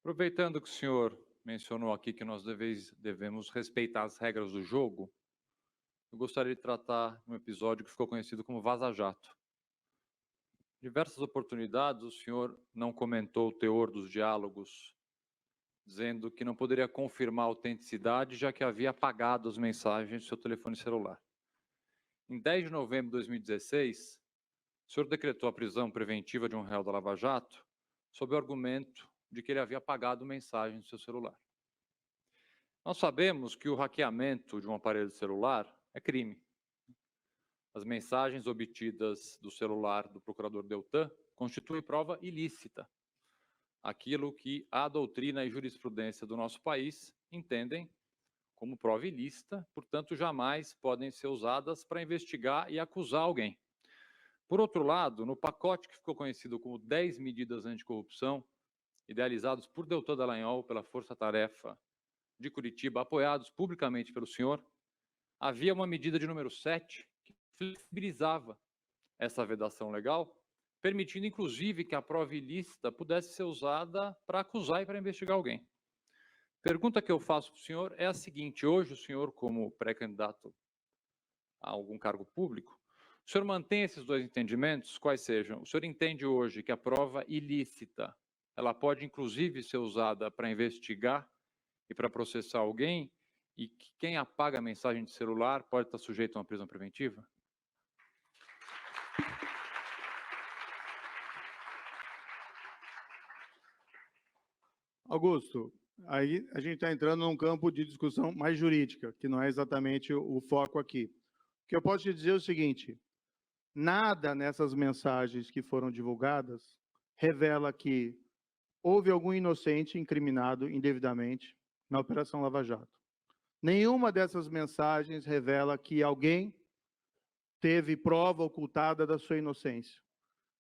Aproveitando que o senhor mencionou aqui que nós devemos respeitar as regras do jogo, eu gostaria de tratar um episódio que ficou conhecido como Vaza Jato. Em diversas oportunidades, o senhor não comentou o teor dos diálogos, dizendo que não poderia confirmar a autenticidade, já que havia apagado as mensagens do seu telefone celular. Em 10 de novembro de 2016, o senhor decretou a prisão preventiva de um réu da Lava Jato, sob o argumento de que ele havia apagado mensagens do seu celular. Nós sabemos que o hackeamento de um aparelho celular é crime. As mensagens obtidas do celular do procurador Deltan constituem prova ilícita, aquilo que a doutrina e jurisprudência do nosso país entendem como prova ilícita, portanto, jamais podem ser usadas para investigar e acusar alguém. Por outro lado, no pacote que ficou conhecido como 10 medidas anticorrupção, idealizados por Deltan Dallagnol pela Força Tarefa de Curitiba, apoiados publicamente pelo senhor, havia uma medida de número 7 que flexibilizava essa vedação legal, permitindo inclusive que a prova ilícita pudesse ser usada para acusar e para investigar alguém. Pergunta que eu faço para o senhor é a seguinte: hoje o senhor, como pré-candidato a algum cargo público, o senhor mantém esses dois entendimentos? Quais sejam? O senhor entende hoje que a prova ilícita, ela pode inclusive ser usada para investigar e para processar alguém, e que quem apaga a mensagem de celular pode estar sujeito a uma prisão preventiva? Augusto, aí a gente está entrando num campo de discussão mais jurídica, que não é exatamente o foco aqui. O que eu posso te dizer é o seguinte: nada nessas mensagens que foram divulgadas revela que houve algum inocente incriminado indevidamente na Operação Lava Jato. Nenhuma dessas mensagens revela que alguém teve prova ocultada da sua inocência.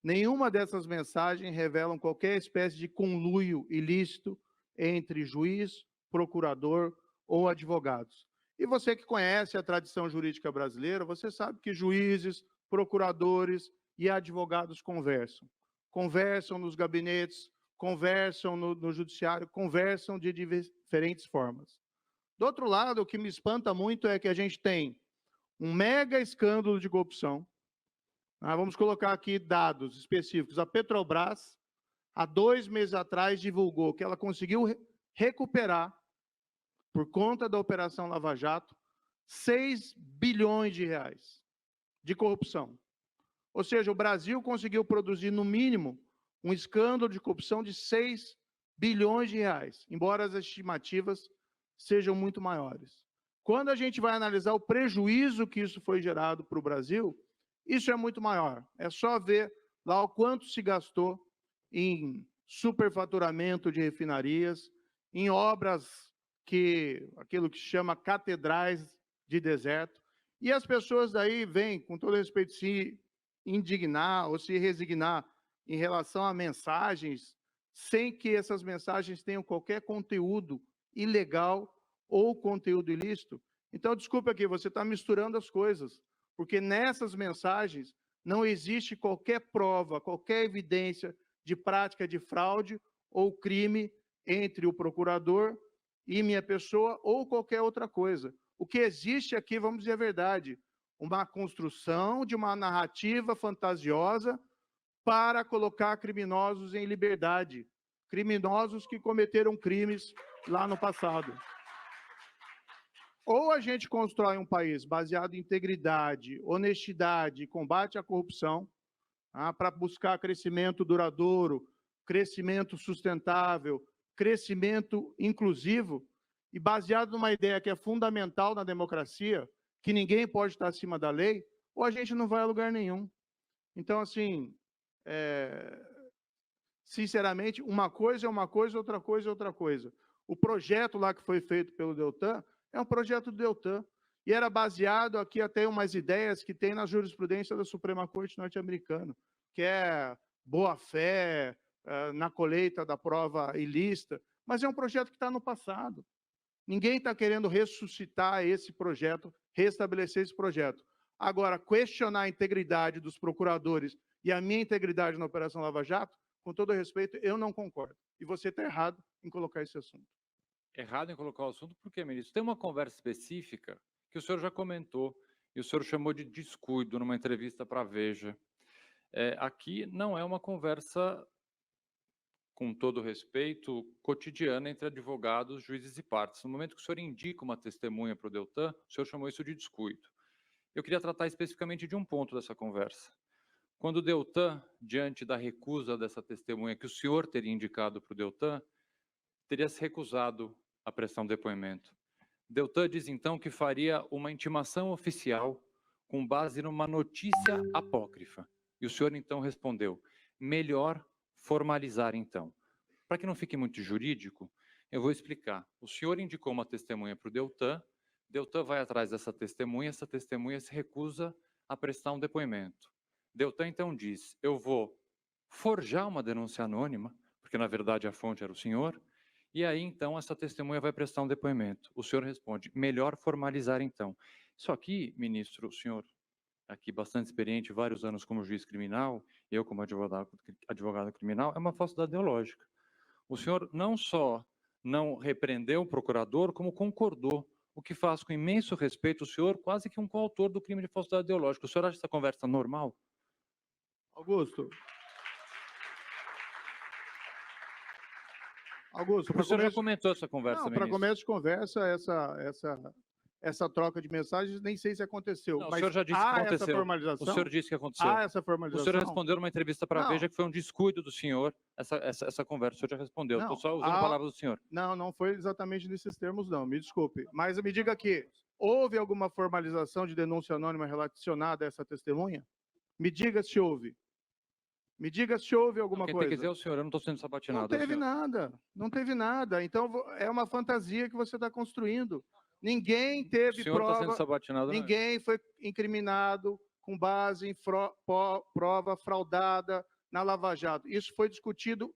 Nenhuma dessas mensagens revelam qualquer espécie de conluio ilícito entre juiz, procurador ou advogados. E você que conhece a tradição jurídica brasileira, você sabe que juízes, procuradores e advogados conversam. Conversam nos gabinetes, conversam no judiciário, conversam de diferentes formas. Do outro lado, o que me espanta muito é que a gente tem um mega escândalo de corrupção. Vamos colocar aqui dados específicos. A Petrobras, há 2 meses atrás, divulgou que ela conseguiu recuperar, por conta da Operação Lava Jato, 6 bilhões de reais de corrupção. Ou seja, o Brasil conseguiu produzir, no mínimo, um escândalo de corrupção de 6 bilhões de reais, embora as estimativas sejam muito maiores. Quando a gente vai analisar o prejuízo que isso foi gerado para o Brasil, isso é muito maior. É só ver lá o quanto se gastou em superfaturamento de refinarias, em obras aquilo que se chama catedrais de deserto, e as pessoas daí vêm, com todo respeito, se indignar ou se resignar em relação a mensagens, sem que essas mensagens tenham qualquer conteúdo ilegal ou conteúdo ilícito. Então, desculpe aqui, você está misturando as coisas, porque nessas mensagens não existe qualquer prova, qualquer evidência de prática de fraude ou crime entre o procurador e minha pessoa ou qualquer outra coisa. O que existe aqui, vamos dizer a verdade, uma construção de uma narrativa fantasiosa para colocar criminosos em liberdade, criminosos que cometeram crimes lá no passado. Ou a gente constrói um país baseado em integridade, honestidade e combate à corrupção, para buscar crescimento duradouro, crescimento sustentável, crescimento inclusivo, e baseado numa ideia que é fundamental na democracia, que ninguém pode estar acima da lei, ou a gente não vai a lugar nenhum. Então, assim, sinceramente, uma coisa é uma coisa, outra coisa é outra coisa. O projeto lá que foi feito pelo Deltan é um projeto do Deltan, e era baseado aqui até umas ideias que tem na jurisprudência da Suprema Corte norte-americana, que é boa-fé na colheita da prova ilícita, mas é um projeto que está no passado. Ninguém está querendo ressuscitar esse projeto, restabelecer esse projeto. Agora, questionar a integridade dos procuradores e a minha integridade na Operação Lava Jato, com todo respeito, eu não concordo. E você está errado em colocar esse assunto. Errado em colocar o assunto, por quê, ministro? Tem uma conversa específica que o senhor já comentou e o senhor chamou de descuido numa entrevista para a Veja. Aqui não é uma conversa, com todo respeito, cotidiana entre advogados, juízes e partes. No momento que o senhor indica uma testemunha para o Deltan, o senhor chamou isso de descuido. Eu queria tratar especificamente de um ponto dessa conversa. Quando o Deltan, diante da recusa dessa testemunha que o senhor teria indicado para o Deltan, teria se recusado a prestar um depoimento. Deltan diz então que faria uma intimação oficial com base numa notícia apócrifa. E o senhor então respondeu: melhor formalizar então. Para que não fique muito jurídico, eu vou explicar. O senhor indicou uma testemunha para o Deltan, Deltan vai atrás dessa testemunha, essa testemunha se recusa a prestar um depoimento. Deltan então diz: eu vou forjar uma denúncia anônima, porque na verdade a fonte era o senhor, e aí então essa testemunha vai prestar um depoimento. O senhor responde: melhor formalizar então. Isso aqui, ministro, o senhor aqui bastante experiente, vários anos como juiz criminal, eu como advogado criminal, é uma falsidade ideológica. O senhor não só não repreendeu o procurador, como concordou, o que faz com imenso respeito o senhor quase que um coautor do crime de falsidade ideológica. O senhor acha essa conversa normal? Augusto, O senhor já comentou essa conversa, não, para ministro. começo de conversa, essa troca de mensagens, nem sei se aconteceu. Não, mas o senhor já disse que aconteceu. Essa formalização? O senhor disse que aconteceu. Há essa formalização? O senhor respondeu numa entrevista para a Não. Veja que foi um descuido do senhor essa conversa. O senhor já respondeu. Estou só usando a palavra do senhor. Não, não foi exatamente nesses termos, não. Me desculpe. Mas me diga aqui, houve alguma formalização de denúncia anônima relacionada a essa testemunha? Me diga se houve. Me diga se houve alguma coisa. Quem tem que dizer é o senhor, eu não estou sendo sabatinado. Não teve nada, não teve nada. Então, é uma fantasia que você está construindo. Ninguém teve prova. O senhor está sendo sabatinado. Ninguém foi incriminado com base em prova fraudada na Lava Jato. Isso foi discutido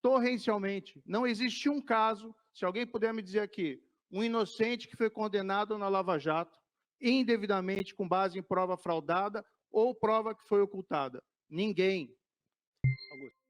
torrencialmente. Não existe um caso, se alguém puder me dizer aqui, um inocente que foi condenado na Lava Jato indevidamente com base em prova fraudada ou prova que foi ocultada. Ninguém. Augusto.